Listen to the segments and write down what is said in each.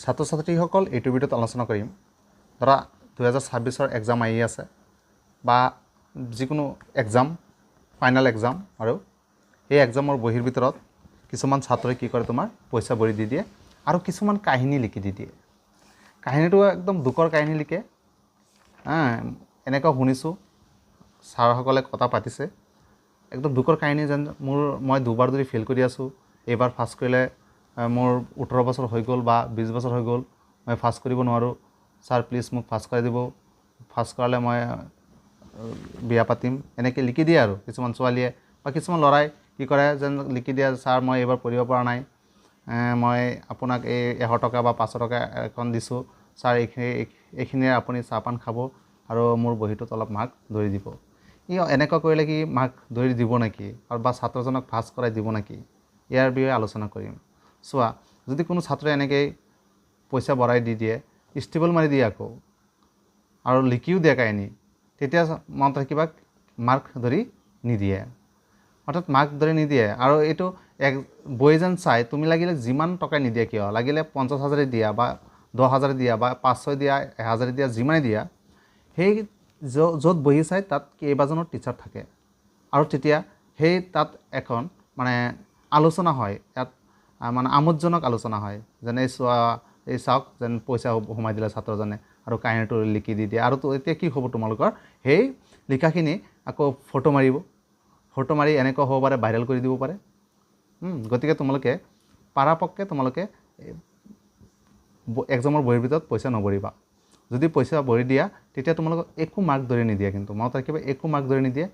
ছাত্ৰ ছাত্ৰীসকল এইটো ভিডিঅ'ত আলোচনা কৰিম ধৰা 2026 এক্সাম আহি আছে বা যিকোনো এক্সাম ফাইনেল এক্সাম আৰু এই এক্সামৰ বহিৰ ভিতৰত কিছুমান ছাত্ৰই কি কৰে তোমাৰ পইচা ভৰি দি দিয়ে আৰু কিছুমান কাহিনী লিখি দি দিয়ে কাহিনীটো একদম দুখৰ কাহিনী লিখে এনেকুৱা শুনিছোঁ ছাৰসকলে কথা পাতিছে একদম দুখৰ কাহিনী যেন মই দুবাৰ ধৰি ফেল কৰি আছোঁ এইবাৰ ফাৰ্ষ্ট কৰিলে মোৰ 18 বছৰ হৈ গ'ল বা 20 বছৰ হৈ গ'ল মই ফাৰ্ষ্ট কৰিব নোৱাৰোঁ ছাৰ প্লিজ মোক ফাৰ্ষ্ট কৰাই দিব ফাৰ্ষ্ট কৰালে মই বিয়া পাতিম এনেকৈ লিখি দিয়ে আৰু কিছুমান ছোৱালীয়ে বা কিছুমান ল'ৰাই কি কৰে যেন লিখি দিয়ে ছাৰ মই এইবাৰ পঢ়িব পৰা নাই মই আপোনাক এই 100 টকা বা 500 টকা এখন দিছোঁ ছাৰ এইখিনিৰে আপুনি চাহপান খাব আৰু মোৰ বহীটোত অলপ মাৰ্ক ধৰি দিব এনেকুৱা কৰিলে কি মাৰ্ক ধৰি দিব নেকি আৰু বা ছাত্ৰজনক পাছ কৰাই দিব নেকি ইয়াৰ বিষয়ে আলোচনা কৰিম চোৱা যদি কোনো ছাত্ৰই এনেকৈ পইচা ভৰাই দি দিয়ে ষ্টেবল মাৰি দিয়ে আকৌ আৰু লিখিও দিয়ে কাহিনী তেতিয়া মনত ৰাখিবা মাৰ্ক ধৰি নিদিয়ে অৰ্থাৎ মাৰ্ক ধৰি নিদিয়ে আৰু এইটো এক বহি যেন চাই তুমি লাগিলে যিমান টকাই নিদিয়া কিয় লাগিলে 50,000 দিয়া বা 10,000 দিয়া বা 500 দিয়া 1000 দিয়া যিমানেই দিয়া সেই য'ত বহি চাই তাত কেইবাজনৰ টিচাৰ থাকে আৰু তেতিয়া সেই তাত এখন মানে আলোচনা হয় ইয়াত মানে আমোদজনক আলোচনা হয় যেনে এই চাওক যেন পইচা সোমাই দিলে ছাত্ৰজনে আৰু কাহিনীটো লিখি দি দিয়ে আৰু এতিয়া কি হ'ব তোমালোকৰ সেই লিখাখিনি আকৌ ফটো মাৰি এনেকুৱা হ'ব পাৰে ভাইৰেল কৰি দিব পাৰে গতিকে তোমালোকে পৰাপক্ষে তোমালোকে এক্সামৰ বহিৰ ভিতৰত পইচা নভৰিবা যদি পইচা ভৰি দিয়া তেতিয়া তোমালোকক একো মাৰ্ক ধৰি নিদিয়ে কিন্তু মনত ৰাখিবা একো মাৰ্ক ধৰি নিদিয়ে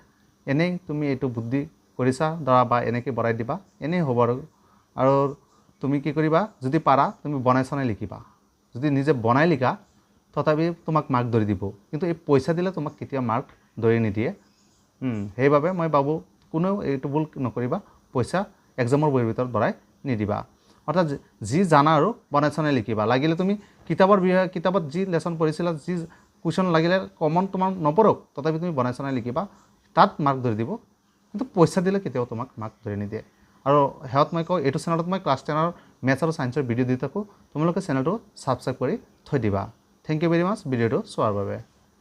এনেই তুমি এইটো বুদ্ধি কৰিছা ধৰা বা এনেকৈ বঢ়াই দিবা এনেই হ'ব আৰু তুমি কি কৰিবা যদি পাৰা তুমি বনাই চনাই লিখিবা যদি নিজে বনাই লিখা তথাপি তোমাক মাৰ্ক ধৰি দিব কিন্তু এই পইচা দিলে তোমাক কেতিয়াও মাৰ্ক ধৰি নিদিয়ে সেইবাবে মই ভাবোঁ কোনেও এইটো ভুল নকৰিবা পইচা এক্সামৰ বহিৰ ভিতৰত ভৰাই নিদিবা অৰ্থাৎ যি জানা আৰু বনাই চনাই লিখিবা লাগিলে তুমি কিতাপত যি লেচন পঢ়িছিলা যি কুৱেশ্যন লাগিলে কমন তোমাৰ নপৰক তথাপি তুমি বনাই চনাই লিখিবা তাত মাৰ্ক ধৰি দিব কিন্তু পইচা দিলে কেতিয়াও তোমাক মাৰ্ক ধৰি নিদিয়ে আৰু শেহত মই কওঁ এইটো চেনেলত মই ক্লাছ 10 মেথছ আৰু ছায়েন্সৰ ভিডিঅ' দি থাকোঁ তোমালোকে চেনেলটো ছাবস্ক্ৰাইব কৰি থৈ দিবা থেংক ইউ ভেৰি মাছ ভিডিঅ'টো চোৱাৰ বাবে